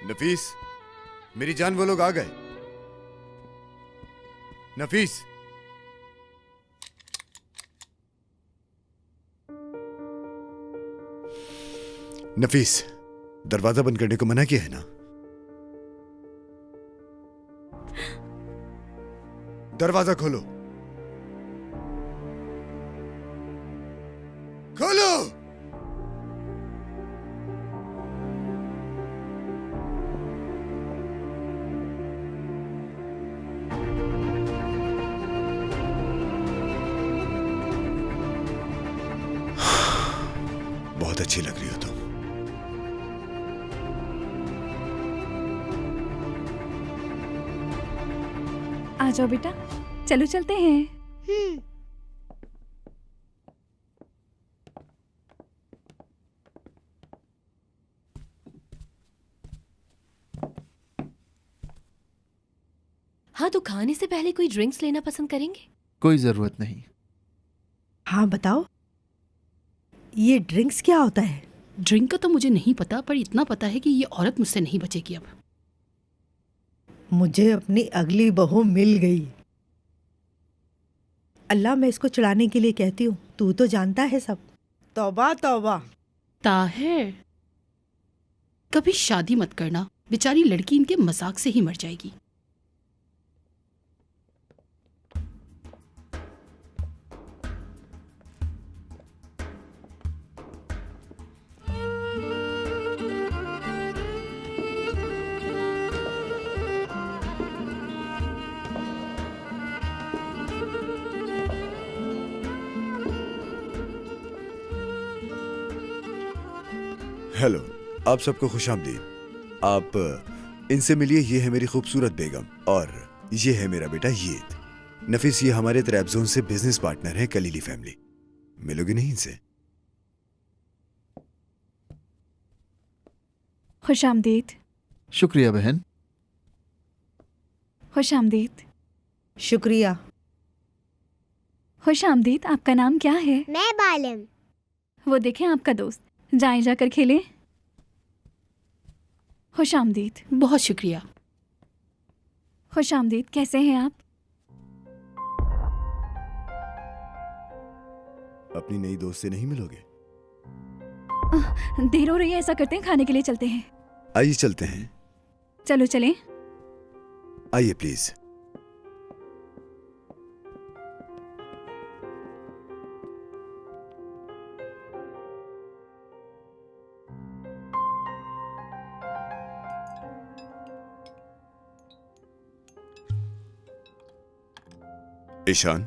नफीस, मेरी जान, वो लोग आ गए। नफीस, नफीस, दरवाजा बंद करने को मना किया है ना? दरवाजा खोलो, खोलो। बहुत अच्छी लग रही हो तुम। आ जाओ बेटा, चलो चलते हैं। हाँ, तो खाने से पहले कोई ड्रिंक्स लेना पसंद करेंगे? कोई जरूरत नहीं। हाँ बताओ, ये ड्रिंक्स क्या होता है? ड्रिंक का तो मुझे नहीं पता, पर इतना पता है कि ये औरत मुझसे नहीं बचेगी अब। मुझे अपनी अगली बहू मिल गई। अल्लाह, मैं इसको चढ़ाने के लिए कहती हूँ, तू तो जानता है सब। तौबा तौबा। ताहिर, कभी शादी मत करना, बेचारी लड़की इनके मजाक से ही मर जाएगी। हेलो, आप सबको खुशामदीद। आप इनसे मिलिए, ये है मेरी खूबसूरत बेगम और ये है मेरा बेटा यीद। नफीस, ये हमारे त्रैबजोन से बिजनेस पार्टनर हैं, कलीली फैमिली। मिलोगे नहीं इनसे? खुशामदीद। शुक्रिया बहन। खुशामदीद। शुक्रिया। खुशामदीद। आपका नाम क्या है? मैं बालम। वो देखें आपका दोस्त, जाएं जाकर खेलें। खुशामदीद। बहुत शुक्रिया। खुशामदीद, कैसे हैं आप? अपनी नई दोस्त से नहीं मिलोगे? देर हो रही है, ऐसा करते हैं खाने के लिए चलते हैं। आइए चलते हैं। चलो चलें। आइए प्लीज। ईशान,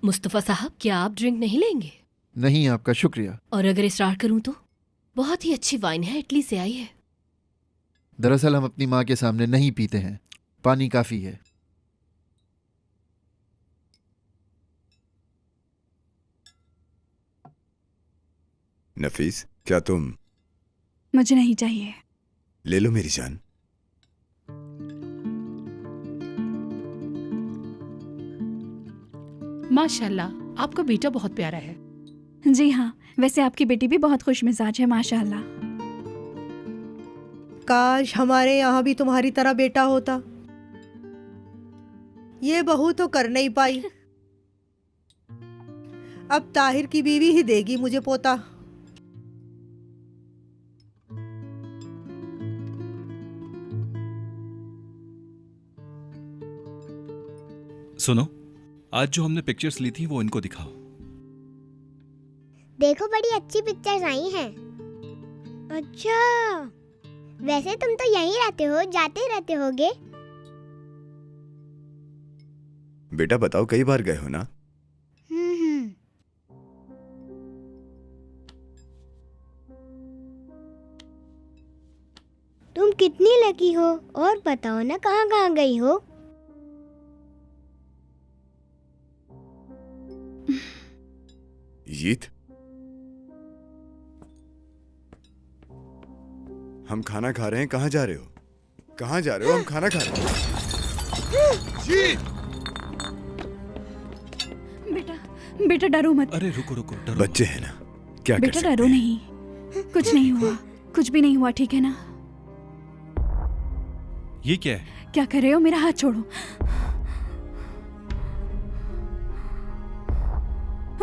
मुस्तफ़ा साहब, क्या आप ड्रिंक नहीं लेंगे? नहीं, आपका शुक्रिया। और अगर इसरार करूं तो? बहुत ही अच्छी वाइन है, इटली से आई है। दरअसल हम अपनी माँ के सामने नहीं पीते हैं, पानी काफी है। नफीस, क्या तुम? मुझे नहीं चाहिए। ले लो मेरी जान। माशाल्लाह, आपका बेटा बहुत प्यारा है। जी हाँ, वैसे आपकी बेटी भी बहुत खुश मिजाज है, माशाअल्लाह। काश हमारे यहाँ भी तुम्हारी तरह बेटा होता। ये बहू तो कर नहीं पाई, अब ताहिर की बीवी ही देगी मुझे पोता। सुनो, आज जो हमने पिक्चर्स ली थी वो इनको दिखाओ। देखो, बड़ी अच्छी पिक्चर्स आई हैं। अच्छा, वैसे तुम तो यहीं रहते हो, जाते रहते होगे। बेटा बताओ, कई बार गए हो ना? हम्म। तुम कितनी लकी हो, और बताओ ना कहाँ कहाँ गई हो। यीद, हम खाना खा रहे हैं, कहाँ जा रहे हो? कहाँ जा रहे हो? हम खाना खा रहे हैं। यीद! बेटा डरो मत। अरे रुको रुको, डरो बच्चे हैं ना, क्या कर बेटा सकते डरो हैं? नहीं, कुछ नहीं हुआ, कुछ भी नहीं हुआ, ठीक है ना? मत। ये क्या है? क्या कर रहे हो? मेरा हाथ छोड़ो।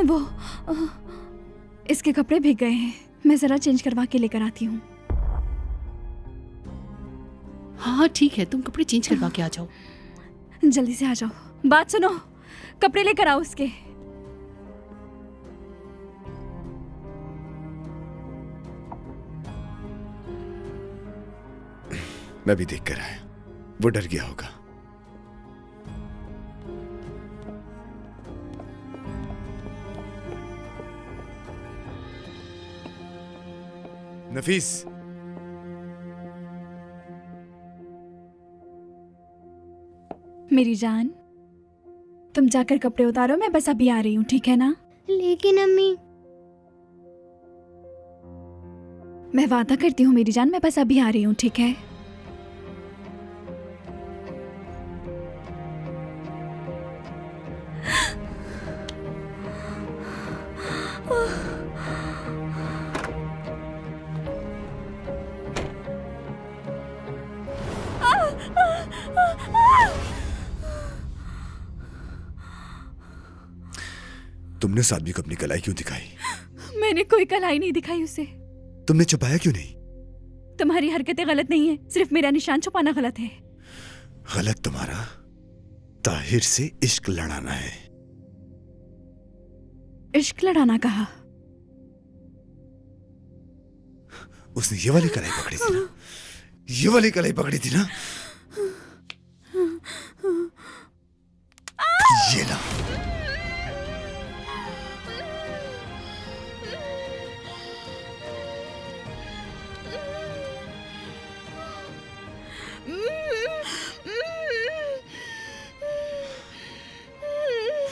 वो इसके कपड़े भीग गए हैं, मैं जरा चेंज करवा के लेकर आती हूँ। हाँ ठीक है, तुम कपड़े चेंज करवा के आ जाओ। जल्दी से आ जाओ। बात सुनो, कपड़े लेकर आओ उसके। मैं भी देख कर आया, वो डर गया होगा। नफीस, मेरी जान, तुम जाकर कपड़े उतारो, मैं बस अभी आ रही हूँ, ठीक है ना? लेकिन अम्मी, मैं वादा करती हूँ मेरी जान, मैं बस अभी आ रही हूँ, ठीक है? तुमने साध्वी को अपनी कलाई क्यों दिखाई? मैंने कोई कलाई नहीं दिखाई उसे। तुमने छुपाया क्यों नहीं? तुम्हारी हरकतें गलत नहीं है, सिर्फ मेरा निशान छुपाना गलत है। गलत तुम्हारा ताहिर से इश्क लड़ाना है। इश्क लड़ाना कहा? उसने ये वाली कलाई पकड़ी थी ना, ये वाली कलाई पकड़ी थी ना, ये ला।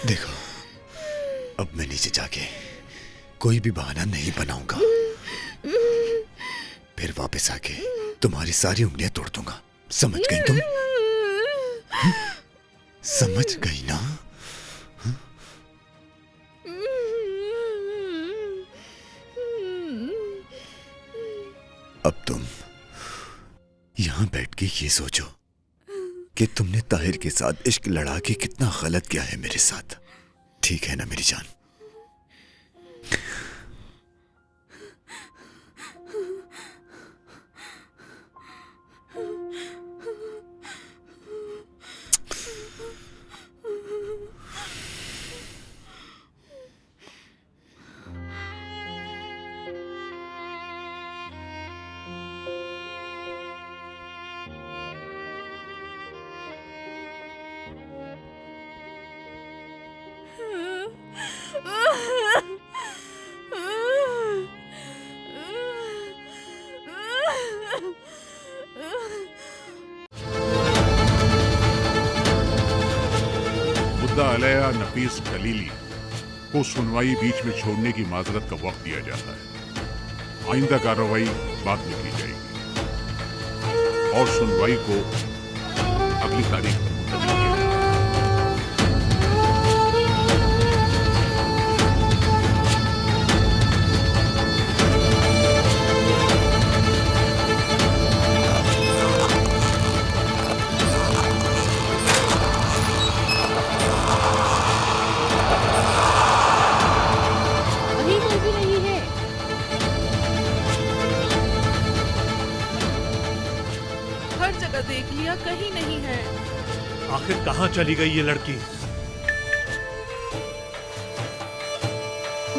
देखो, अब मैं नीचे जाके कोई भी बहाना नहीं बनाऊंगा, फिर वापस आके तुम्हारी सारी उंगलियां तोड़ दूंगा। समझ गई तुम? समझ गई ना? अब तुम यहां बैठ के ये सोचो कि तुमने ताहिर के साथ इश्क लड़ा के कितना गलत किया है मेरे साथ। ठीक है ना मेरी जान? मुद्दा अलैया नफीस खलीली को सुनवाई बीच में छोड़ने की माजरत का वक्त दिया जाता है। आइंदा कार्रवाई बाद में की जाएगी और सुनवाई को अगली तारीख पर मुलतवी किया जाएगा। कहीं कोई भी नहीं है। हर जगह देख लिया, कहीं नहीं है। आखिर कहाँ चली गई ये लड़की?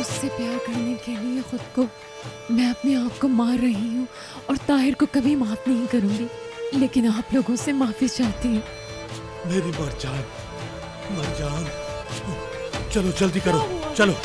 उससे प्यार करने के लिए खुद को मैं अपने आप को मार रही हूँ और ताहिर को कभी माफ नहीं करूंगी, लेकिन आप लोगों से माफी चाहती हूँ। मेरी मरजान, मरजान, चलो जल्दी करो, चलो।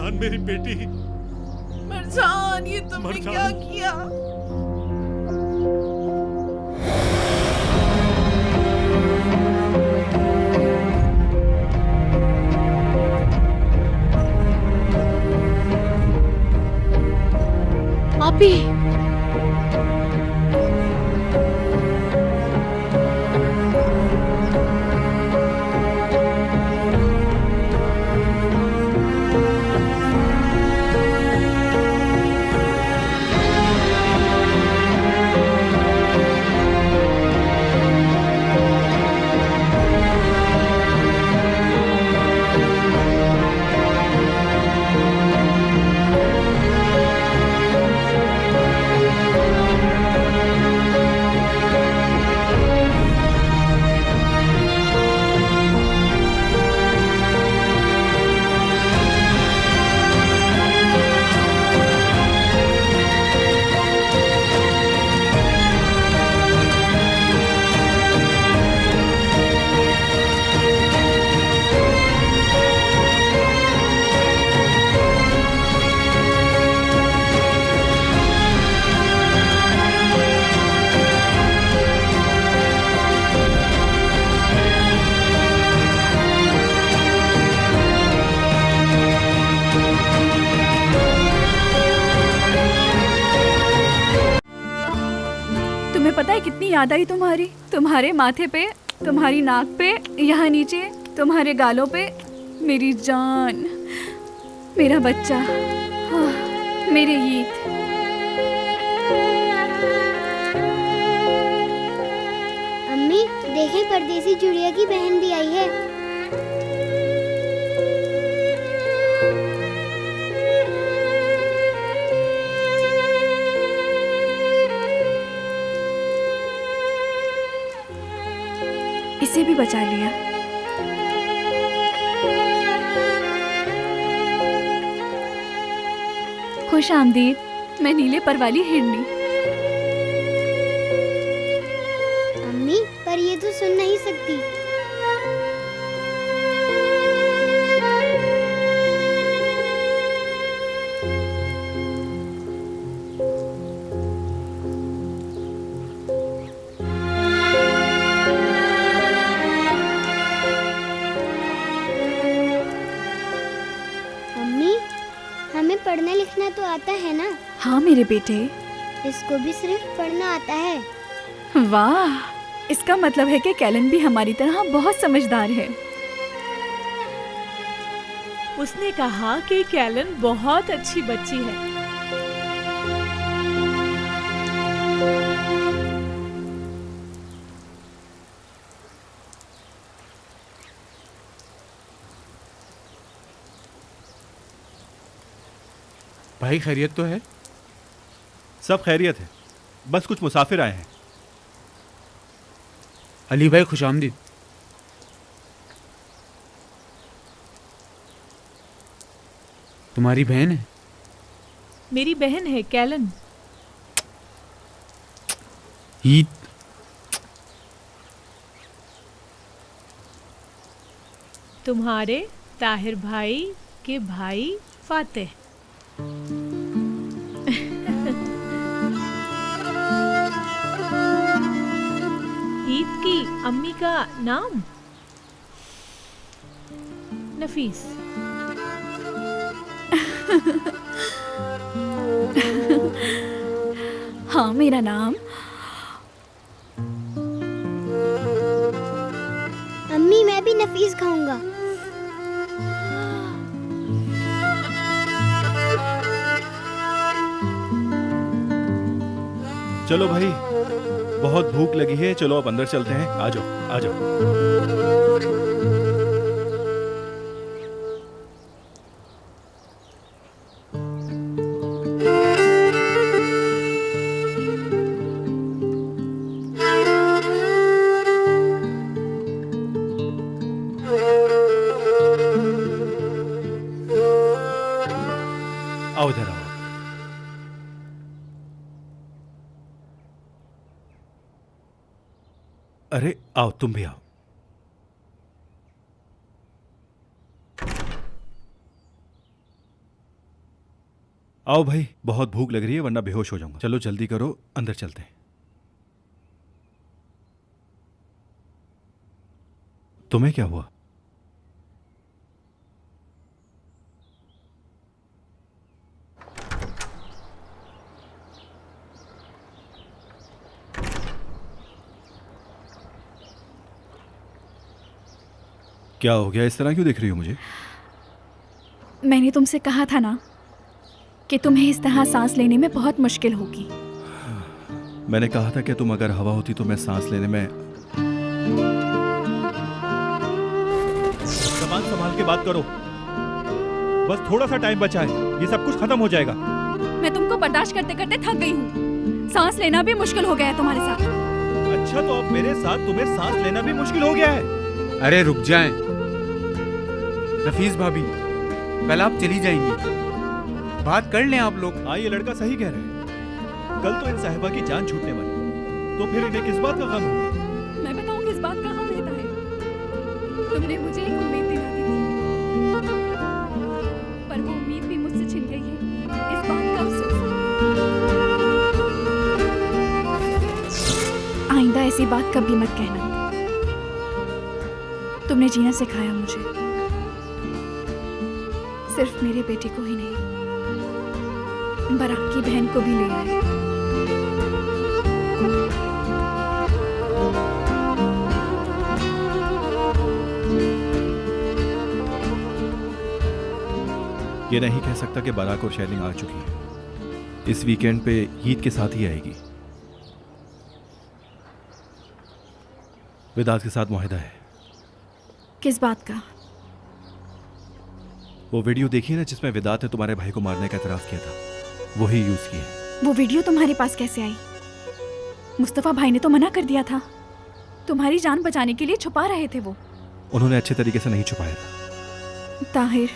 मरजान मेरी बेटी। मरजान, ये तुमने मरजान। क्या किया? आपी, तुम्हें पता है कितनी याद आई तुम्हारी? तुम्हारे माथे पे, तुम्हारी नाक पे, यहाँ नीचे, तुम्हारे गालों पे। मेरी जान, मेरा बच्चा, हाँ, मेरे ईद। अम्मी देखें, परदेसी जुड़िया की बहन भी आई है। इसे भी बचा लिया। खुश आमदीद, मैं नीले पर वाली हिरनी। अम्मी, पर ये तो सुन नहीं सकती। अम्मी, हमें पढ़ना लिखना तो आता है ना? हाँ मेरे बेटे। इसको भी सिर्फ पढ़ना आता है। वाह, इसका मतलब है कि कैलन भी हमारी तरह बहुत समझदार है। उसने कहा कि कैलन बहुत अच्छी बच्ची है। भाई खैरियत तो है? सब खैरियत है, बस कुछ मुसाफिर आए हैं। अली भाई खुशामदीद। तुम्हारी बहन है? मेरी बहन है कैलन। ईद। तुम्हारे ताहिर भाई के भाई फातेह। ईद की अम्मी का नाम नफीस। हाँ, मेरा नाम। अम्मी, मैं भी नफीस खाऊंगा। चलो भाई, बहुत भूख लगी है, चलो अब अंदर चलते हैं। आ जाओ, आ जाओ। आओ इधर आओ। अरे आओ, तुम भी आओ। आओ भाई, बहुत भूख लग रही है वरना बेहोश हो जाऊंगा। चलो जल्दी करो, अंदर चलते हैं। तुम्हें क्या हुआ? क्या हो गया? इस तरह क्यों देख रही हो मुझे? मैंने तुमसे कहा था ना कि तुम्हें इस तरह सांस लेने में बहुत मुश्किल होगी। मैंने कहा था कि तुम अगर हवा होती तो मैं सांस लेने में। सामान संभाल के बात करो, बस थोड़ा सा टाइम बचा है, ये सब कुछ खत्म हो जाएगा। मैं तुमको बर्दाश्त करते करते थक गई हूँ। सांस लेना भी मुश्किल हो गया है तुम्हारे साथ। अच्छा, तो अब मेरे साथ तुम्हें सांस लेना भी मुश्किल हो गया है? अरे रुक जाएं। नफीस भाभी, कल आप चली जाएंगी, बात कर लें आप लोग। हाँ, ये लड़का सही कह रहे हैं। कल तो इन साहिबा की जान छूटने वाली, तो फिर इन्हें किस बात का गम होगा? मैं बताऊं किस बात का गम रहता है? तुमने मुझे एक उम्मीद दिला दी थी, पर वो उम्मीद भी मुझसे छिन गई है। इस बात का अफसोस है। आइंदा ऐसी बात कभी मत कहना। तुमने जीना सिखाया मुझे, सिर्फ मेरे बेटे को ही नहीं, बराक की बहन को भी ले आए। ये नहीं कह सकता कि बाराक और शैलिंग आ चुकी है। इस वीकेंड पे ईद के साथ ही आएगी। विदात के साथ मुआहिदा है। किस बात का? वो वीडियो देखिए ना जिसमें विदात ने तुम्हारे भाई को मारने का इतराफ किया था, वही यूज किया है। वो वीडियो तुम्हारे पास कैसे आई? मुस्तफा भाई ने तो मना कर दिया था। तुम्हारी जान बचाने के लिए छुपा रहे थे वो। उन्होंने अच्छे तरीके से नहीं छुपाया था। ताहिर,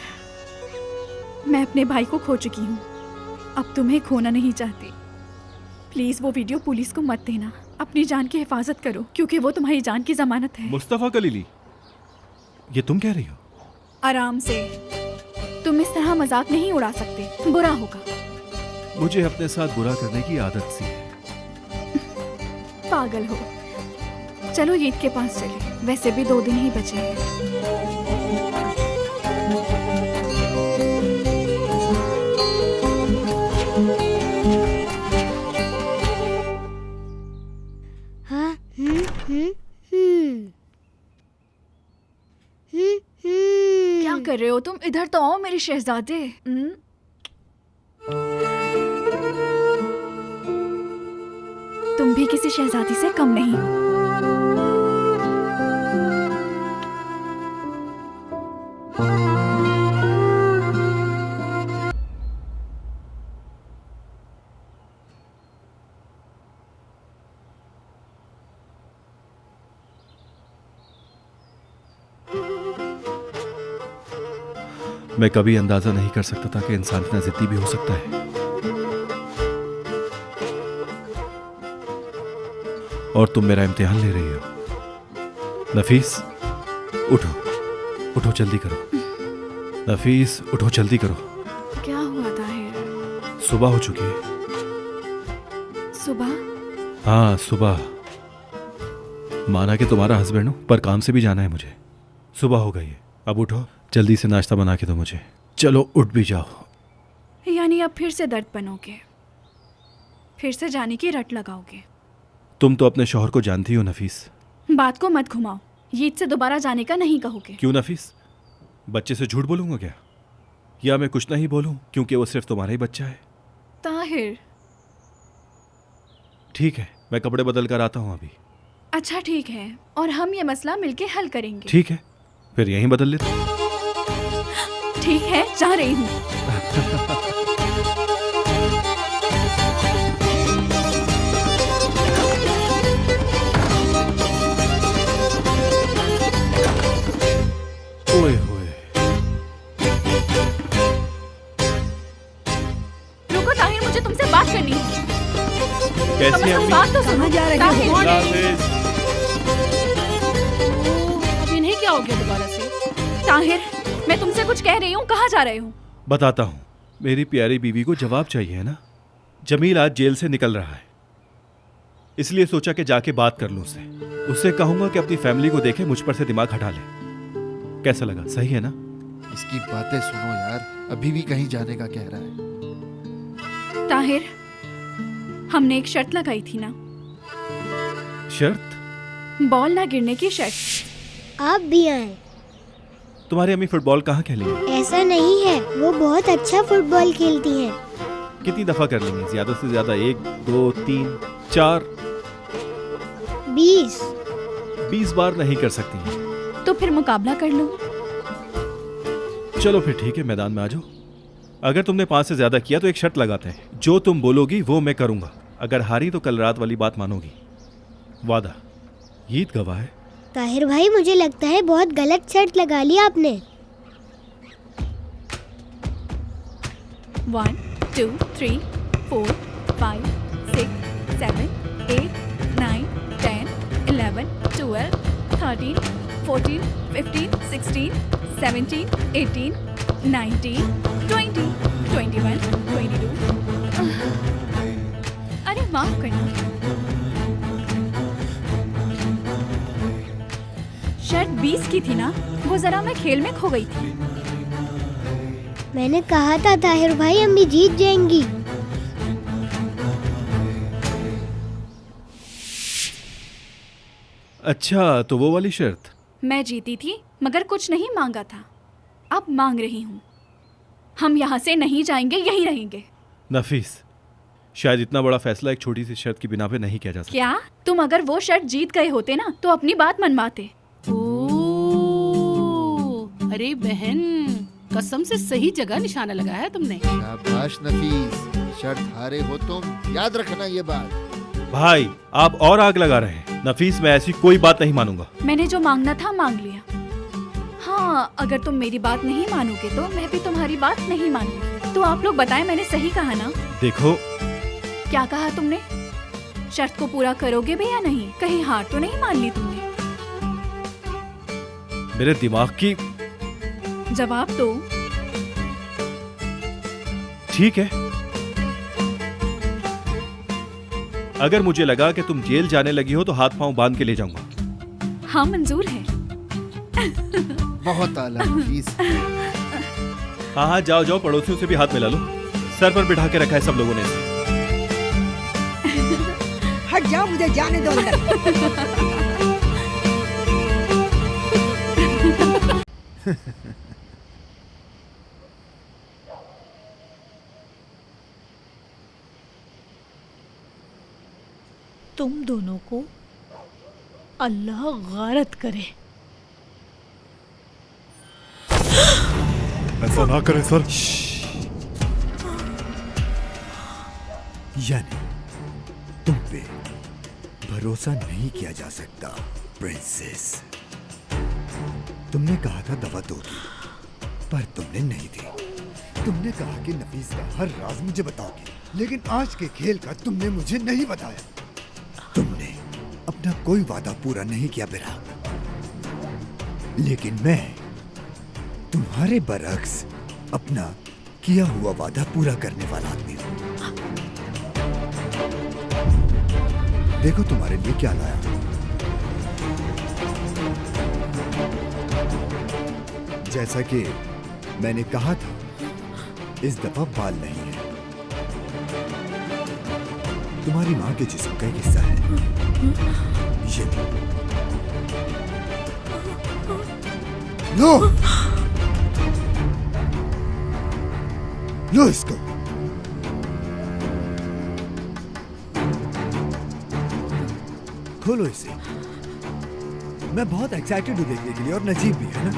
मैं अपने भाई को खो चुकी हूँ, अब तुम्हें खोना नहीं चाहती। प्लीज वो वीडियो पुलिस को मत देना। अपनी जान की हिफाजत करो, क्योंकि वो तुम्हारी जान की जमानत है। मुस्तफा कलीली, ये तुम कह रही हो? आराम से, तुम इस तरह मजाक नहीं उड़ा सकते, बुरा होगा। मुझे अपने साथ बुरा करने की आदत सी है। पागल हो। चलो ईद के पास चले, वैसे भी 2 दिन ही बचे हैं। हाँ, क्या कर रहे हो तुम? इधर तो आओ मेरे शहजादे। तुम भी किसी शहजादी से कम नहीं हो। मैं कभी अंदाजा नहीं कर सकता था कि इंसान इतना जिद्दी भी हो सकता है। और तुम मेरा इम्तिहान ले रही हो। नफीस, उठो, उठो जल्दी करो। नफीस, उठो जल्दी करो। क्या हुआ ताहिर? सुबह हो चुकी है। सुबह? हाँ, सुबह। माना कि तुम्हारा हस्बैंड हूं, पर काम से भी जाना है मुझे। सुबह हो गई है, अब उठो, जल्दी से नाश्ता बना के दो मुझे। चलो उठ भी जाओ। यानी अब फिर से दर्द बनोगे, फिर से जाने की रट लगाओगे। तुम तो अपने शौहर को जानती हो नफीस। बात को मत घुमाओ। ईद से दोबारा जाने का नहीं कहोगे। क्यों नफीस? बच्चे से झूठ बोलूंगा क्या? या मैं कुछ नहीं बोलूं क्योंकि वो सिर्फ तुम्हारा ही बच्चा है? ताहिर, ठीक है, मैं कपड़े बदल कर आता हूं अभी। अच्छा ठीक है, और हम ये मसला मिलके हल करेंगे। ठीक है, फिर यहीं बदल लेते हैं। ठीक है, जा रही हूँ। ओए होए। रुको ताहिर, मुझे तुमसे बात करनी है। कैसी अम्मी? बात तो सुनो। जा रहे हो? ताहिर, अल्लाह हाफिज। अब इन्हें क्या हो गया दोबारा से? ताहिर, मैं तुमसे कुछ कह रही हूँ, कहाँ जा रहे हो? बताता हूं। मेरी प्यारी बीवी को जवाब चाहिए है ना। जमील आज जेल से निकल रहा है, इसलिए सोचा कि जाके बात कर लूं उससे। उससे कहूंगा कि अपनी फैमिली को देखे, मुझ पर से दिमाग हटा ले। कैसा लगा? सही है ना? इसकी बातें सुनो यार, अभी भी कहीं जाने का कह रहा है। ताहिर, हमने एक शर्त लगाई थी ना, शर्त? बॉल ना गिरने की शर्त। आप भी आए। तुम्हारी अम्मी फुटबॉल कहाँ खेलेंगी? ऐसा नहीं है, वो बहुत अच्छा फुटबॉल खेलती हैं। कितनी दफा कर लेंगी? ज्यादा से ज्यादा 1 2 3 4 20 बार नहीं कर सकती। तो फिर मुकाबला कर लो। चलो फिर ठीक है, मैदान में आ जाओ। अगर तुमने 5 से ज्यादा किया तो एक शर्त लगाते हैं, जो तुम बोलोगी वो मैं करूंगा। अगर हारी तो कल रात वाली बात मानोगी, वादा। ईद गवाह है। ताहिर भाई, मुझे लगता है बहुत गलत शर्त लगा ली आपने। 1 2 3 4 5 6 7 8 9 10 11 12 13 14 15 16 17 18 19 20 21 22। अरे माफ करना, शर्त 20 की थी ना, वो जरा मैं खेल में खो गई थी। मैंने कहा था ताहिर भाई, अम्मी जीत जाएंगी। अच्छा, तो वो वाली शर्त? मैं जीती थी मगर कुछ नहीं मांगा था, अब मांग रही हूँ। हम यहाँ से नहीं जाएंगे, यहीं रहेंगे। नफीस, शायद इतना बड़ा फैसला एक छोटी सी शर्त की बिना पे नहीं किया जा सकता। क्या तुम अगर वो शर्त जीत गए होते ना तो अपनी बात मनवाते। ओह, अरे बहन, कसम से सही जगह निशाना लगाया है तुमने। शाबाश नफीस, शर्त हारे हो तुम, याद रखना ये बात। भाई, आप और आग लगा रहे हैं। नफीस, मैं ऐसी कोई बात नहीं मानूंगा। मैंने जो मांगना था मांग लिया। हाँ, अगर तुम मेरी बात नहीं मानोगे तो मैं भी तुम्हारी बात नहीं मानूंगी। तो आप लोग बताएं, मैंने सही कहा ना? देखो। क्या कहा तुमने? शर्त को पूरा करोगे भी या नहीं? कहीं हार तो नहीं मान ली तुमने? मेरे दिमाग की। जवाब दो। ठीक है, अगर मुझे लगा कि तुम जेल जाने लगी हो तो हाथ पांव बांध के ले जाऊंगा। हाँ, मंजूर है। बहुत आला नफीस। हाँ हाँ, जाओ जाओ, पड़ोसियों से भी हाथ मिला लो। सर पर बिठा के रखा है सब लोगों ने। हट जाओ, मुझे जाने दो अंदर। तुम दोनों को अल्लाह गारत करे। ऐसा ना करें सर। यानी तुम पे भरोसा नहीं किया जा सकता प्रिंसेस। तुमने कहा था दवा दोगी, पर तुमने नहीं दी। तुमने कहा कि नफीस का हर राज मुझे बताओगी, लेकिन आज के खेल का तुमने मुझे नहीं बताया। तुमने अपना कोई वादा पूरा नहीं किया बेरा, लेकिन मैं तुम्हारे बरक्स अपना किया हुआ वादा पूरा करने वाला आदमी हूं। देखो तुम्हारे लिए क्या लाया। जैसा कि मैंने कहा था, इस दफा बाल नहीं है, तुम्हारी माँ के जिस्म का एक हिस्सा है। ये लो, लो इसको। खोलो इसे। मैं बहुत एक्साइटेड हूँ देखने के लिए, और नजीब भी है ना।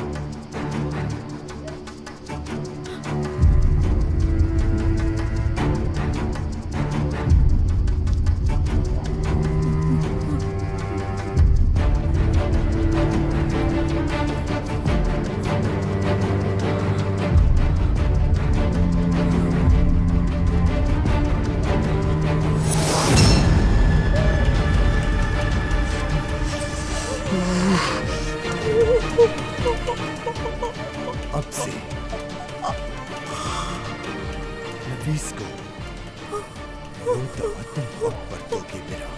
अब से नफीस को वो दवा तुम वक्त पर दोगे मेरा,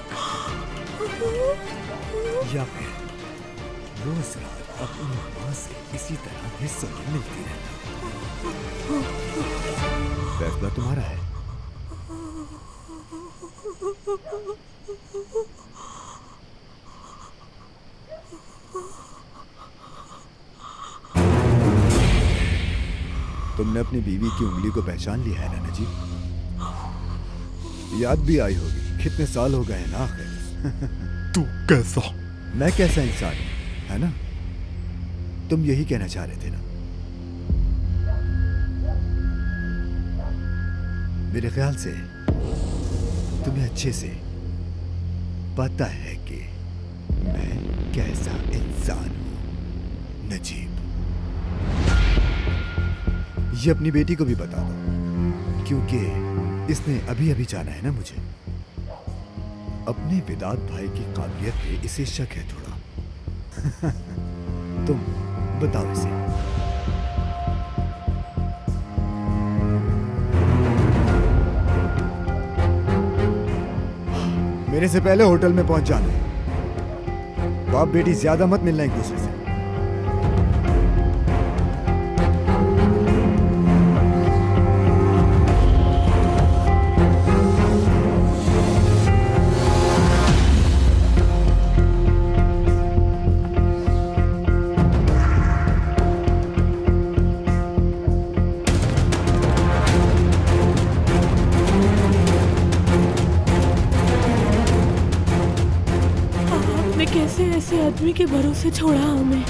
या फिर रोज रात अपनी माँ से इसी तरह हिस्सों में मिलती रहना। फैसला तुम्हारा है। तुमने अपनी बीवी की उंगली को पहचान लिया है ना नजीब? याद भी आई होगी कितने साल हो गए हैं ना आखिर। तू कैसा? मैं कैसा इंसान हूं, है ना? तुम यही कहना चाह रहे थे ना? मेरे ख्याल से तुम्हें अच्छे से पता है कि मैं कैसा इंसान हूं नजीब। ये अपनी बेटी को भी बता दो, क्योंकि इसने अभी अभी जाना है ना मुझे। अपने विदात भाई की काबिलियत पे इसे शक है थोड़ा। तुम बताओ इसे। मेरे से पहले होटल में पहुंच जाना। बाप बेटी ज्यादा मत मिलना एक दूसरे से। कैसे ऐसे आदमी के भरोसे छोड़ा हमें?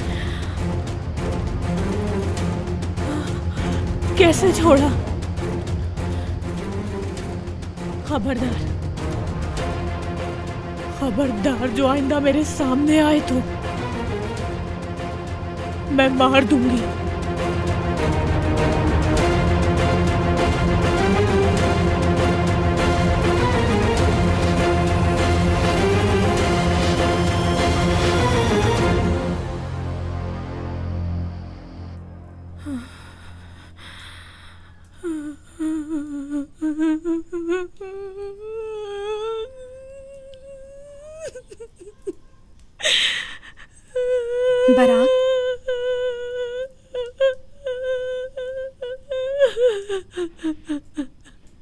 कैसे छोड़ा? खबरदार, खबरदार, जो आइंदा मेरे सामने आए तो मैं मार दूंगी। बराक,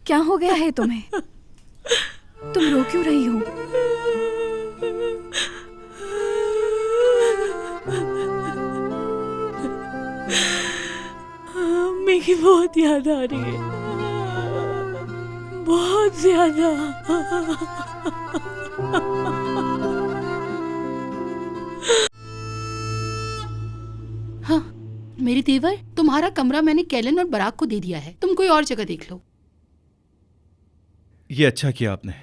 क्या हो गया है तुम्हें? तुम रो क्यों रही हो? अम्मी की बहुत याद आ रही है, बहुत ज्यादा। हाँ मेरी देवर, तुम्हारा कमरा मैंने कैलन और बराक को दे दिया है, तुम कोई और जगह देख लो। ये अच्छा किया आपने।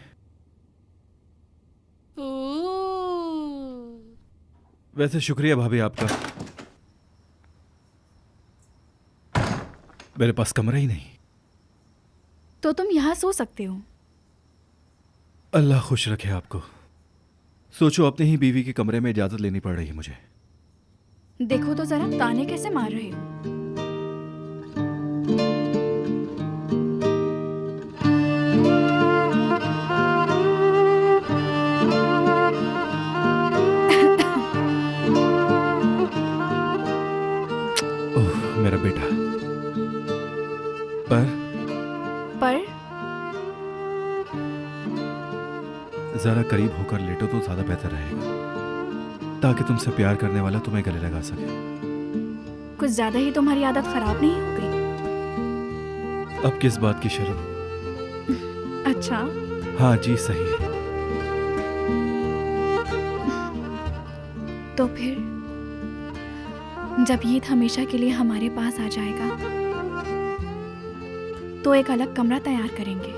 वैसे शुक्रिया भाभी आपका। मेरे पास कमरा ही नहीं। तो तुम यहाँ सो सकते हो। अल्लाह खुश रखे आपको। सोचो अपने ही बीवी के कमरे में इजाजत लेनी पड़ रही है मुझे। देखो तो जरा, ताने कैसे मार रहे हो। ओह मेरा बेटा। पर जरा करीब होकर लेटो तो ज्यादा बेहतर रहेगा, ताकि तुमसे प्यार करने वाला तुम्हें गले लगा सके। कुछ ज्यादा ही तुम्हारी आदत खराब नहीं हो गई? अब किस बात की शर्म? अच्छा, हाँ जी सही है। तो फिर जब ईद हमेशा के लिए हमारे पास आ जाएगा तो एक अलग कमरा तैयार करेंगे।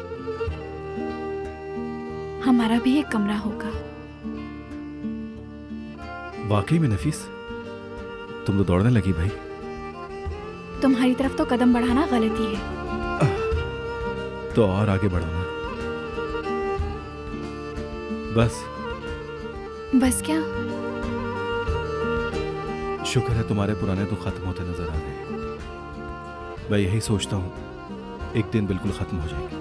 हमारा भी एक कमरा होगा। वाकई में नफीस, तुम तो दौड़ने लगी भाई। तुम्हारी तरफ तो कदम बढ़ाना गलती है। तो और आगे बढ़ाना। बस क्या? शुक्र है तुम्हारे पुराने तो खत्म होते नजर आ रहे हैं। मैं यही सोचता हूँ एक दिन बिल्कुल खत्म हो जाएंगे।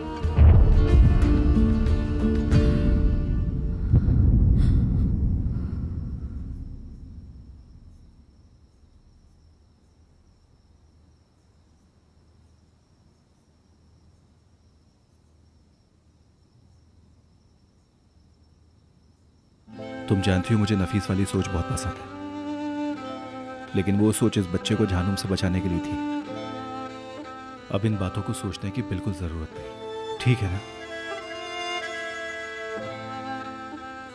तुम जानती हो मुझे नफीस वाली सोच बहुत पसंद है, लेकिन वो सोच इस बच्चे को जहन्नुम से बचाने के लिए थी। अब इन बातों को सोचने की बिल्कुल जरूरत नहीं, ठीक है ना?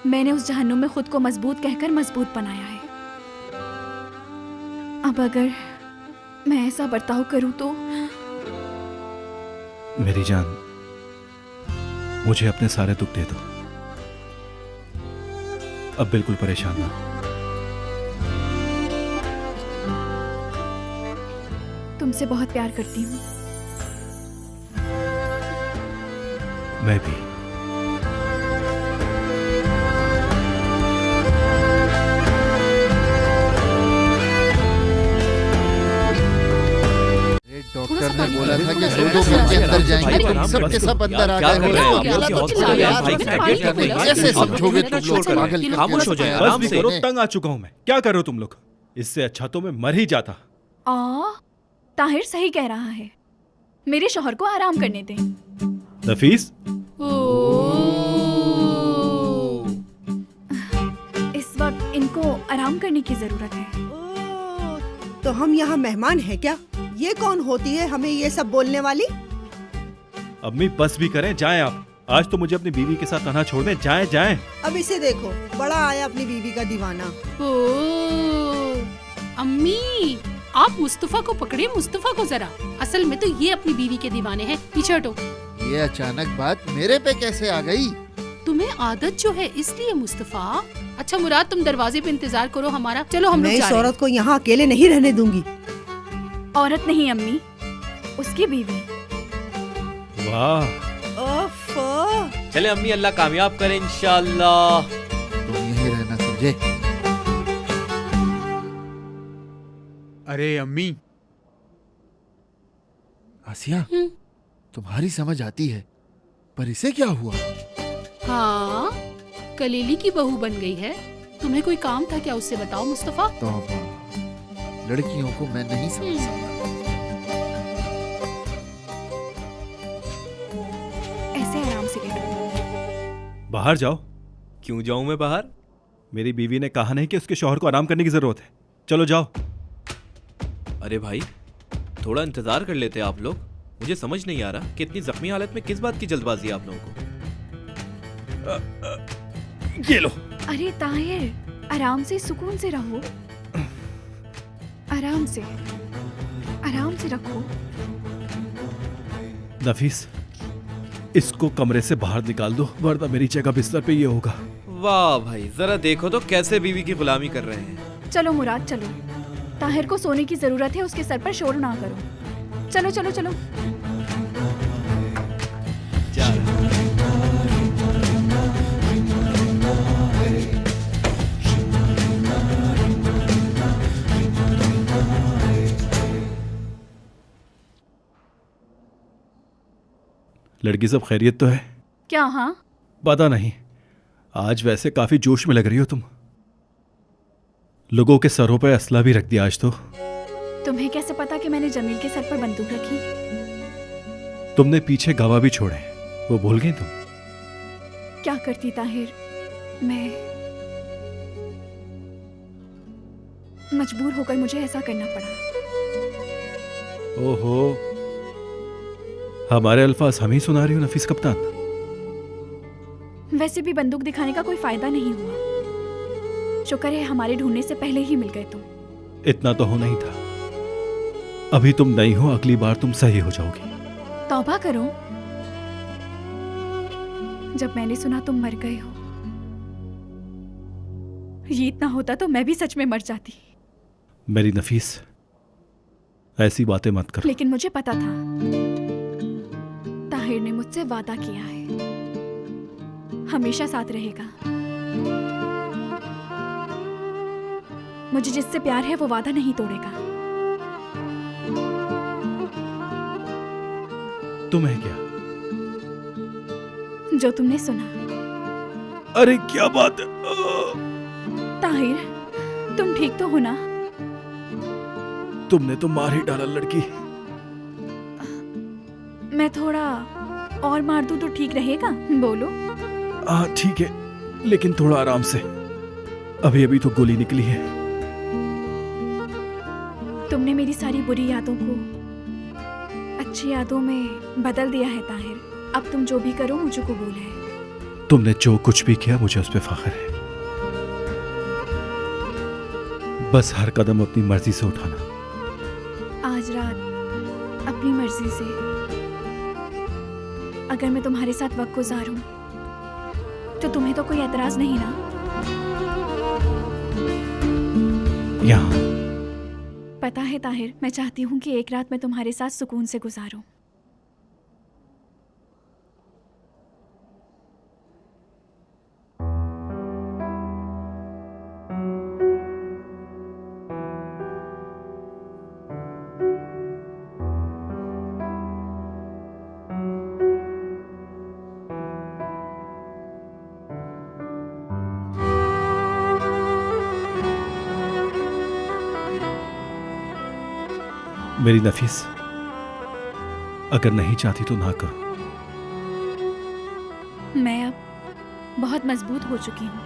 मैंने उस जहन्नुम में खुद को मजबूत कहकर मजबूत बनाया है। अब अगर मैं ऐसा बर्ताव करूं तो मेरी जान, मुझे अपने सारे दुख दे दो। अब बिल्कुल परेशान ना हो। तुमसे बहुत प्यार करती हूँ। मैं भी। डॉक्टर ने बोला था कि 2 मिनट के अंदर जाएंगे, तुम सब के सब अंदर आ गए। कैसे समझोगे तुम लोग? पागल खामोश हो जाए, बस भी करो, तंग आ चुका हूं मैं। क्या कर रहे हो तुम लोग? इससे अच्छा तो मैं मर ही जाता। ताहिर सही कह रहा है, मेरे शौहर को आराम करने दें। नफीस, इस वक्त इनको आराम करने की जरूरत है। तो हम यहाँ मेहमान हैं क्या? ये कौन होती है हमें ये सब बोलने वाली? अम्मी बस भी करें, जाएं आप। आज तो मुझे अपनी बीवी के साथ तन्हा छोड़ दें, जाएं जाएं। अब इसे देखो, बड़ा आया अपनी बीवी का दीवाना। अम्मी, आप मुस्तफा को पकड़े, मुस्तफा को जरा। असल में तो ये अपनी बीवी के दीवाने हैं। पीछे हटो। ये अचानक बात मेरे पे कैसे आ गई? तुम्हें आदत जो है इसलिए मुस्तफा। अच्छा मुराद, तुम दरवाजे पे इंतजार करो हमारा। चलो हम लोग मैं जा इस रहे हैं। औरत को यहाँ अकेले नहीं रहने दूंगी। औरत नहीं अम्मी, उसकी बीवी। वाह, चले अम्मी, अल्लाह कामयाब करे इंशाल्लाह। तुम यहीं रहना, समझे? अरे अम्मी, आसिया, तुम्हारी समझ आती है, पर इसे क्या हुआ? हाँ, कलीली की बहू बन गई है। तुम्हें कोई काम था क्या? उससे बताओ मुस्तफा। तौबा, लड़कियों को मैं नहीं समझ सकता। ऐसे आराम से बैठो। बाहर जाओ। क्यों जाऊं मैं बाहर? मेरी बीवी ने कहा नहीं कि उसके शौहर को आराम करने की जरूरत है। चलो जाओ। अरे भाई, थोड़ा इंतजार कर लेते आप लोग। मुझे समझ नहीं आ रहा कि इतनी जख्मी हालत में किस बात की जल्दबाजी है आप लोगों को। ये लो। अरे ताहिर, आराम से, सुकून से रहो। आराम से, आराम से रखो। नफीस, इसको कमरे से बाहर निकाल दो, वरना मेरी जगह बिस्तर पे ये होगा। वाह भाई, जरा देखो तो कैसे बीवी की गुलामी कर रहे हैं। चलो मुराद, चलो। ताहिर को सोने की जरूरत है, उसके सर पर शोर ना करो। चलो चलो चलो। लड़की सब खैरियत तो है क्या? हाँ, पता नहीं, आज वैसे काफी जोश में लग रही हो तुम। लोगों के सरों पे असला भी रख दिया आज तो। तुम्हें कैसे पता कि मैंने जमील के सर पर बंदूक रखी? तुमने पीछे गवाह भी छोड़े, वो भूल गई तुम? क्या करती ताहिर, मैं मजबूर होकर मुझे ऐसा करना पड़ा। ओहो, हमारे अल्फाज हम ही सुना रही हो नफीस कप्तान। वैसे भी बंदूक दिखाने का कोई फायदा नहीं हुआ। शुक्र है हमारे ढूंढने से पहले ही मिल गए तुम। इतना तो होना ही था। अभी तुम नहीं हो, अगली बार तुम सही हो जाओगी। तौबा करो। जब मैंने सुना तुम मर गए हो, ये इतना होता तो मैं भी सच में मर जाती। मेरी नफीस, ऐसी बातें मत करो। लेकिन मुझे पता था, ताहिर ने मुझसे वादा किया है, हमेशा साथ रहेगा। मुझे जिससे प्यार है वो वादा नहीं तोड़ेगा। तुम्हें क्या? जो तुमने सुना। अरे क्या बात है? ताहिर, तुम ठीक तो हो ना? तुमने तो मार ही डाला लड़की। मैं थोड़ा और मार दूं तो ठीक रहेगा? बोलो। हाँ ठीक है, लेकिन थोड़ा आराम से। अभी अभी तो गोली निकली है। तुमने मेरी सारी बुरी यादों को अच्छी यादों में बदल दिया है ताहिर। अब तुम जो भी करो मुझे कबूल है। तुमने जो कुछ भी किया मुझे उस पर फख्र है। बस हर कदम अपनी मर्जी से उठाना। आज रात अपनी मर्जी से अगर मैं तुम्हारे साथ वक्त गुजारूं तो तुम्हें तो कोई एतराज नहीं ना? यहाँ पता है ताहिर, मैं चाहती हूँ कि एक रात मैं तुम्हारे साथ सुकून से गुजारूं। मेरी नफीस, अगर नहीं चाहती तो ना करो। मैं अब बहुत मजबूत हो चुकी हूँ।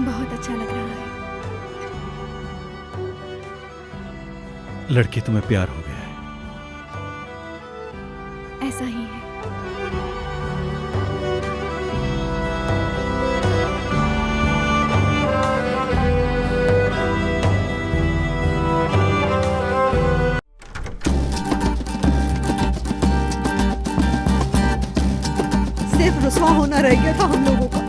बहुत अच्छा लग रहा है। लड़की तुम्हें प्यार हो गया है। ऐसा ही है। सिर्फ रुसवा होना रह गया था हम लोगों का।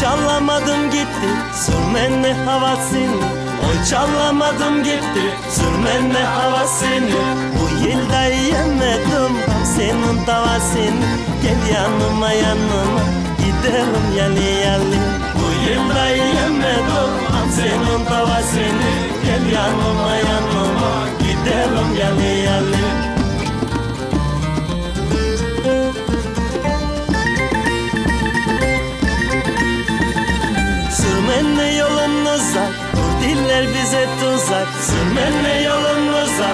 Çalamadım gitti sürmenle havasını. Oy çalamadım gitti sürmenle havasını. Bu yılda yemedim senin davasını. Gel yanıma yanıma gidelim yalı yalı. Bu yılda yemedim senin davasını. Gel yanıma yanıma gidelim yalı yalı. Sürmenle yolunuza, diller bize tuzak. Sürmenle yolunuza,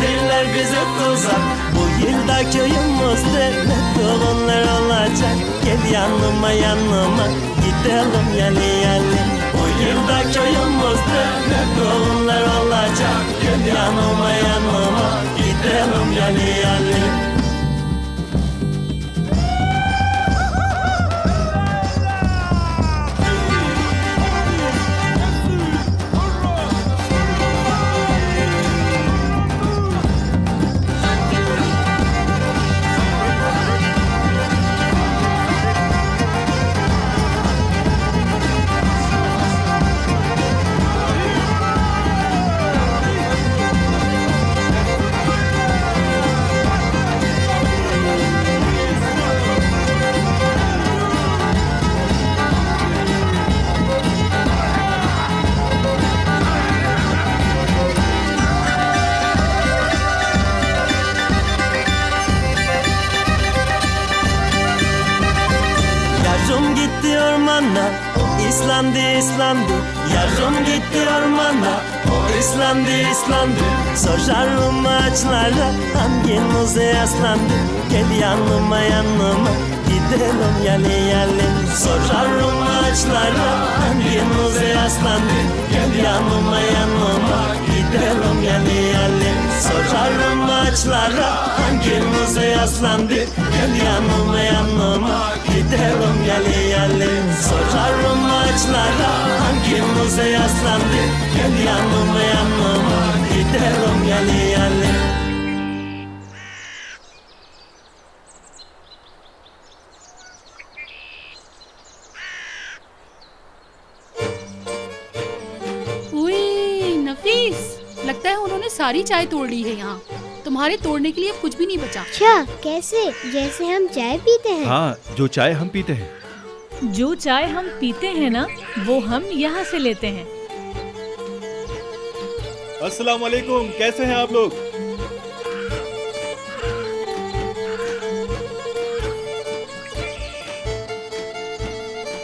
diller bize tuzak. Bu yılda köyümüzde ne torunlar olacak. Gel yanıma yanıma gidelim yalı yalı. Bu yılda köyümüzde ne torunlar olacak. Gel yanıma yanıma gidelim yalı yalı. Yarım gitti ormana, o İslandı İslandı. Yarım gitti ormana, o İslandı İslandı. Sorarım ağaçlara hanginize yaslandı. Gel yanıma yanıma gidelim yalı yalı. Sorarım ağaçlara hanginize yaslandı. Gel yanıma yanıma gidelim yalı yalı. ağaçlara hangimize yaslandık? Gel yanıma yanıma gidelim yali yali. Sorarım ağaçlara hangimize yaslandık? Gel yanıma yanıma gidelim yali yali. नफीस, लगता है उन्होंने सारी चाय तोड़ ली है यहाँ। तुम्हारे तोड़ने के लिए अब कुछ भी नहीं बचा। अच्छा, कैसे? जैसे हम चाय पीते हैं। हाँ, जो चाय हम पीते हैं। जो चाय हम पीते हैं ना, वो हम यहाँ से लेते हैं। अस्सलाम वालेकुम, कैसे हैं आप लोग?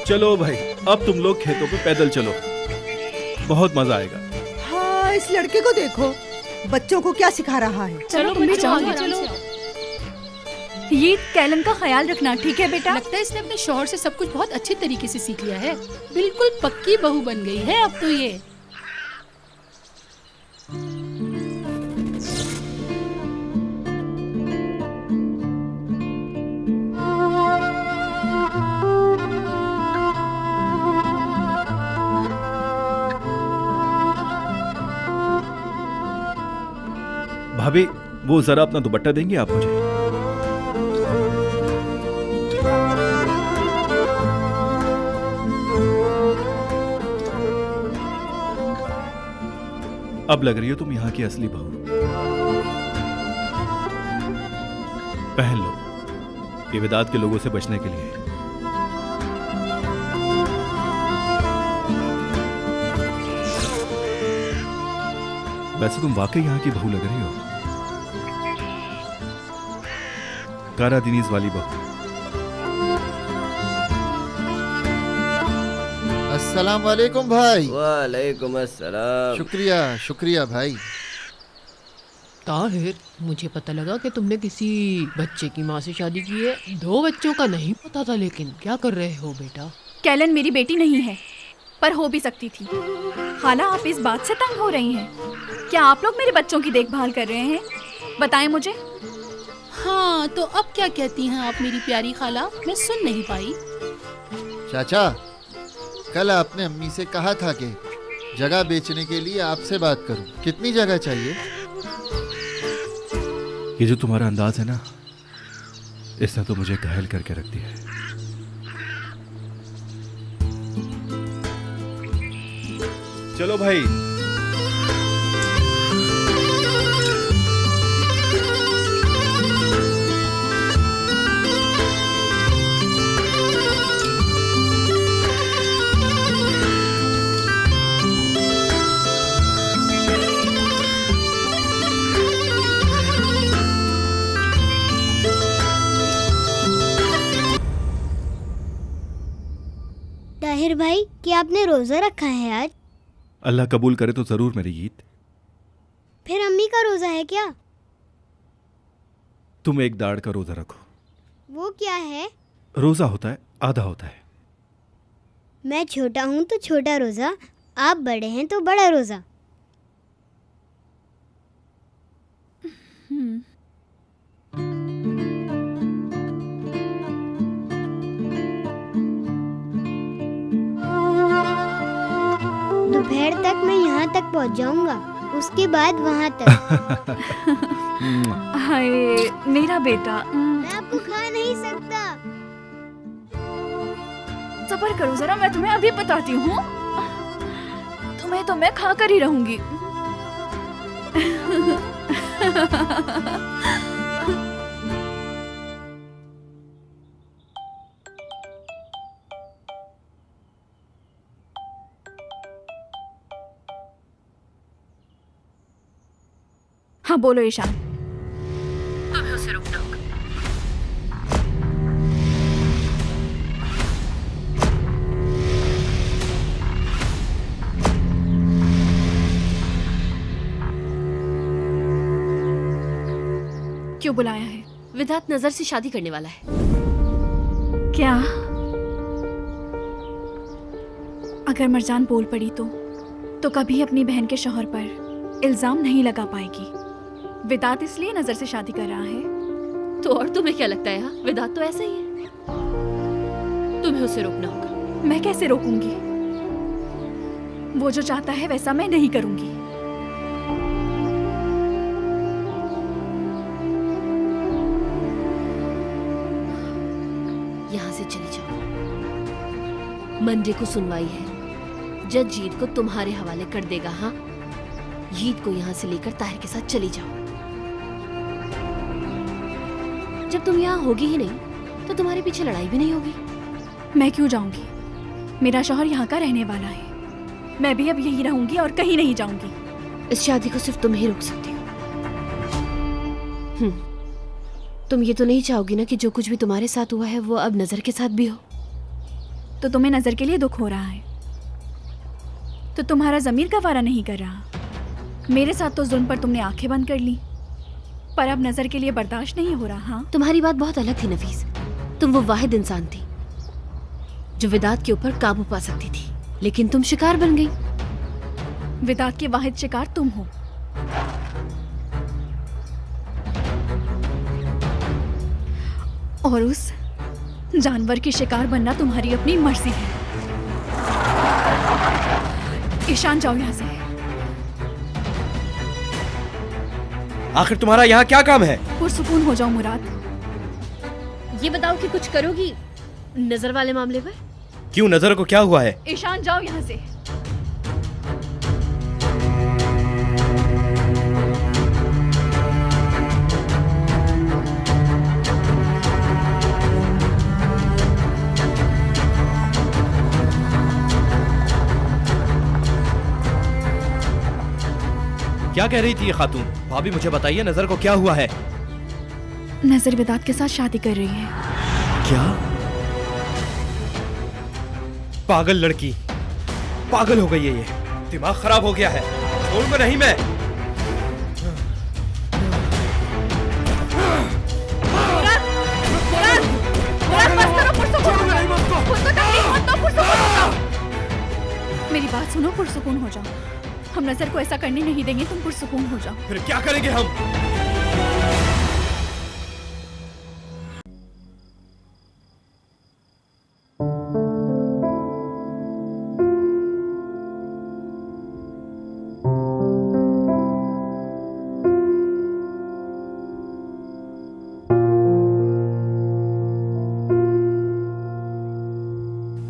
चलो भाई, अब तुम लोग खेतों पे पैदल चलो, बहुत मजा आएगा। हाँ, इस लड़के को देखो, बच्चों को क्या सिखा रहा है। चलो तुम भी जाओ, चलो। ये कैलन का ख्याल रखना, ठीक है बेटा? लगता है इसने अपने शौहर से सब कुछ बहुत अच्छे तरीके से सीख लिया है। बिल्कुल पक्की बहू बन गई है अब तो ये। भाभी, वो जरा अपना दुपट्टा देंगी आप मुझे? अब लग रही हो तुम यहाँ की असली बहू। पहन लो, ये विदात के लोगों से बचने के लिए। वैसे तुम वाकई यहाँ की बहू लग रही हो, कारा दिनीज वाली बहू। अस्सलाम वालेकुम भाई। वालेकुम अस्सलाम। शुक्रिया शुक्रिया भाई। ताहिर, मुझे पता लगा कि तुमने किसी बच्चे की माँ से शादी की है। 2 बच्चों का नहीं पता था, लेकिन क्या कर रहे हो बेटा? कैलन मेरी बेटी नहीं है, पर हो भी सकती थी। खाला, आप इस बात से तंग हो रही हैं? क्या आप लोग मेरे बच्चों की देखभाल कर रहे हैं? बताएं मुझे। हाँ, तो अब क्या कहती हैं आप मेरी प्यारी खाला? मैं सुन नहीं पाई। चाचा, कल आपने अम्मी से कहा था कि जगह बेचने के लिए आपसे बात करूं। कितनी जगह चाहिए? ये जो तुम्हारा अंदाज है ना, इसने तो मुझे घायल करके रख दिया है। चलो भाई। ताहिर भाई, क्या आपने रोजा रखा है आज? अल्लाह कबूल करे तो जरूर मेरी ईद। फिर अम्मी का रोजा है क्या? तुम एक दाढ़ का रोजा रखो। वो क्या है? रोजा होता है, आधा होता है। मैं छोटा हूँ तो छोटा रोजा, आप बड़े हैं तो बड़ा रोजा। दोपहर तक मैं यहाँ तक पहुँच जाऊंगा, उसके बाद वहाँ तक। हाय मेरा बेटा। मैं आपको खा नहीं सकता। सब्र करो जरा, मैं तुम्हें अभी बताती हूँ। तुम्हें तो मैं खा कर ही रहूंगी। हाँ बोलो ईशान। तुम्हें उसे रोकना होगा। क्यों बुलाया है? विधात नजर से शादी करने वाला है। क्या? अगर मरजान बोल पड़ी तो कभी अपनी बहन के शौहर पर इल्जाम नहीं लगा पाएगी। विदात इसलिए नजर से शादी कर रहा है। तो और तुम्हें क्या लगता है यार, वेदांत तो ऐसा ही है। तुम्हें उसे रोकना होगा। मैं कैसे रोकूंगी? वो जो चाहता है वैसा मैं नहीं करूंगी। यहाँ से चली जाओ। मंडे को सुनवाई है, जज जीत को तुम्हारे हवाले कर देगा। हाँ, जीत को यहाँ से लेकर ताहिर के साथ चली जाओ। जब तुम यहाँ होगी ही नहीं तो तुम्हारे पीछे लड़ाई भी नहीं होगी। मैं क्यों जाऊंगी? मेरा शौहर यहाँ का रहने वाला है। मैं भी अब यही रहूंगी और कहीं नहीं जाऊंगी। इस शादी को सिर्फ तुम ही रोक सकती हो। तुम ये तो नहीं चाहोगी ना कि जो कुछ भी तुम्हारे साथ हुआ है वो अब नजर के साथ भी हो? तो तुम्हें नजर के लिए दुख हो रहा है, तो तुम्हारा जमीर गवारा नहीं कर रहा। मेरे साथ तो जुल्म पर तुमने आंखें बंद कर ली, पर अब नजर के लिए बर्दाश्त नहीं हो रहा। हाँ, तुम्हारी बात बहुत अलग थी नफीस। तुम वो वाहिद इंसान थी जो विदात के ऊपर काबू पा सकती थी, लेकिन तुम शिकार बन गई। विदात के वाहिद शिकार तुम हो। और उस जानवर की शिकार बनना तुम्हारी अपनी मर्जी है। ईशान, जाओ यहाँ से। आखिर तुम्हारा यहाँ क्या काम है? पुरसुकून हो जाओ मुराद। ये बताओ कि कुछ करोगी नजर वाले मामले पर? क्यों, नजर को क्या हुआ है? ईशान, जाओ यहाँ से। क्या कह रही थी ये खातून? भाभी मुझे बताइए, नजर को क्या हुआ है? नजर विदात के साथ शादी कर रही है। क्या? पागल लड़की, पागल हो गई है ये। दिमाग खराब हो गया है। छोड़ूंगा नहीं मैं। मेरी बात सुनो, पुरसुकून हो जाओ। हम नजर को ऐसा करने नहीं देंगे, तुम पुरसुकून हो जाओ। फिर क्या करेंगे हम?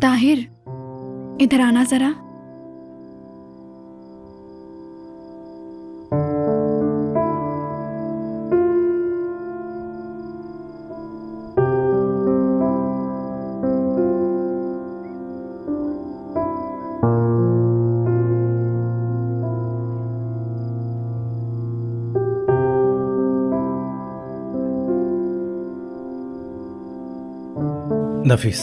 ताहिर, इधर आना जरा। नफीस,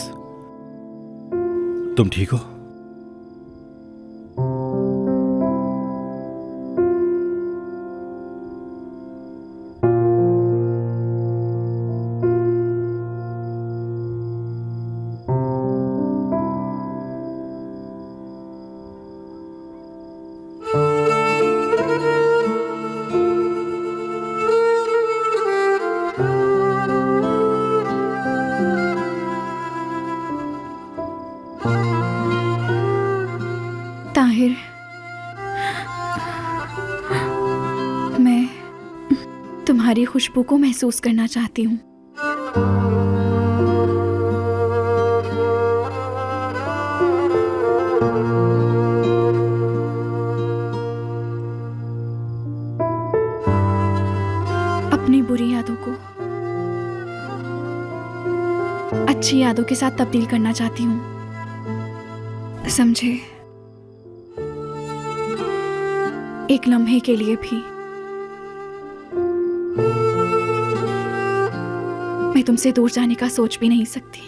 तुम ठीक हो? ताहिर, मैं तुम्हारी खुशबू को महसूस करना चाहती हूँ। अपनी बुरी यादों को अच्छी यादों के साथ तब्दील करना चाहती हूँ, समझे? एक लम्हे के लिए भी मैं तुमसे दूर जाने का सोच भी नहीं सकती,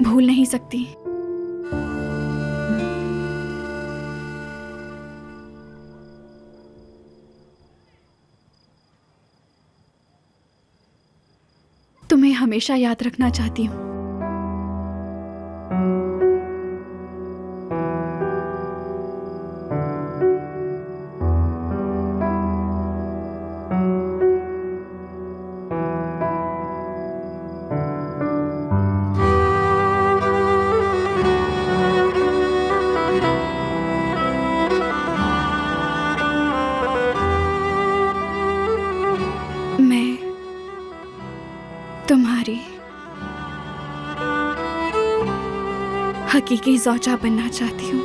भूल नहीं सकती। तुम्हें हमेशा याद रखना चाहती हूँ। हकीकी ज़ौजा बनना चाहती हूँ।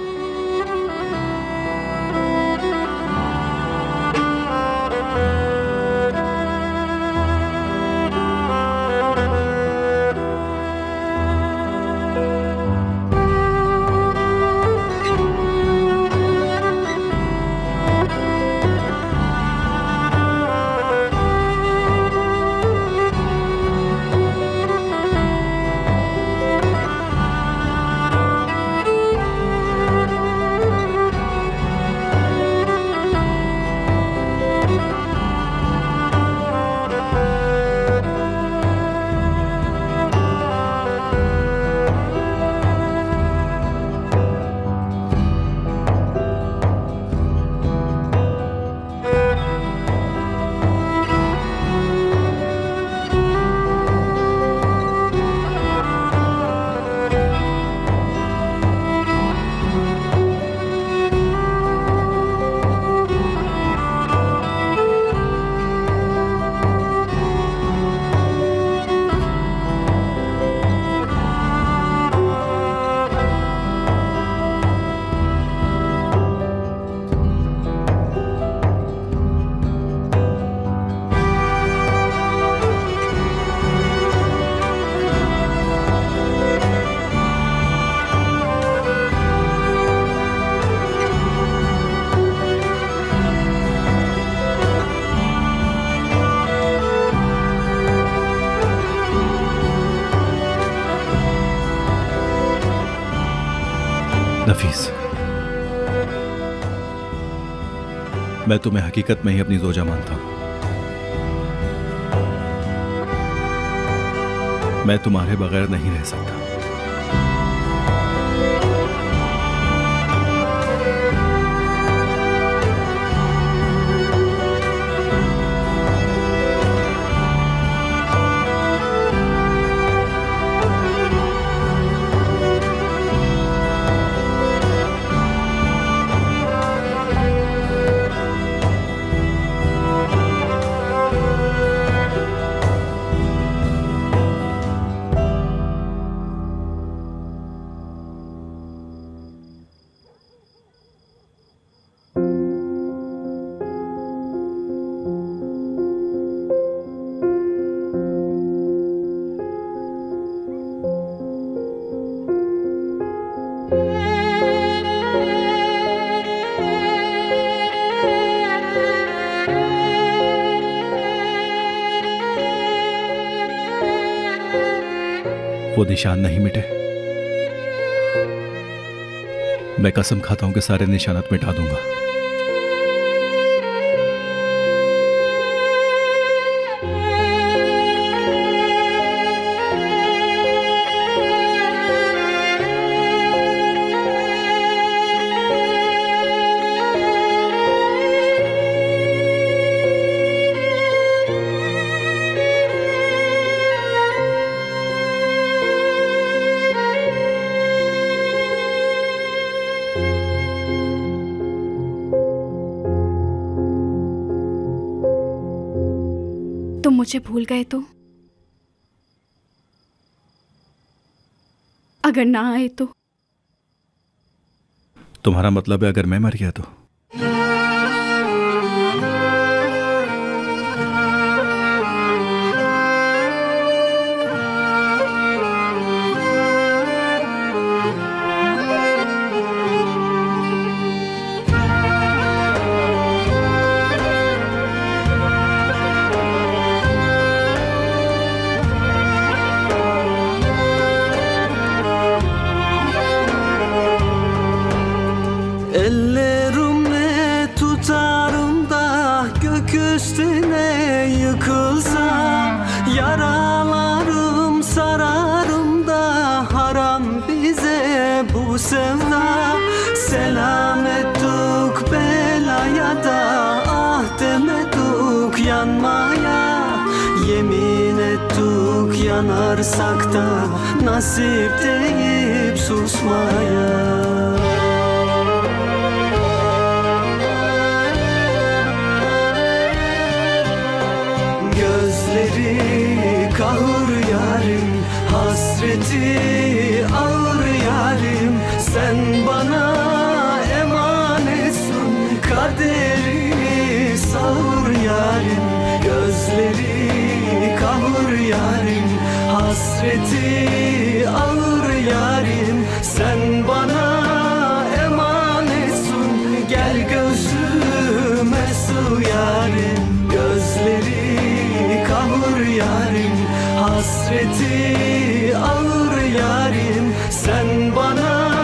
नफीस, मैं तुम्हें हकीकत में ही अपनी ज़ौजा मानता हूं। मैं तुम्हारे बगैर नहीं रह सकता। वो निशान नहीं मिटे। मैं कसम खाता हूं कि सारे निशानात मिटा दूंगा। तुम मुझे भूल गए तो? अगर ना आए तो? तुम्हारा मतलब है अगर मैं मर गया तो? Ellerimle tutarım da gökyüzüne yıkılsam, yaralarım sararım da haram bize bu sevda. Selamettuk belaya da ah demedik yanmaya, yemin ettik yanarsak da nasip deyip susmaya. Kahır yarim, hasreti ağır yarim, kaderi savur yarim, gözleri kavur yarim, hasreti ağır yarim. Sen bana emanetsun, gel gözüme su yarim, gözleri kavur yarim, hasreti ağır yarim. Sen bana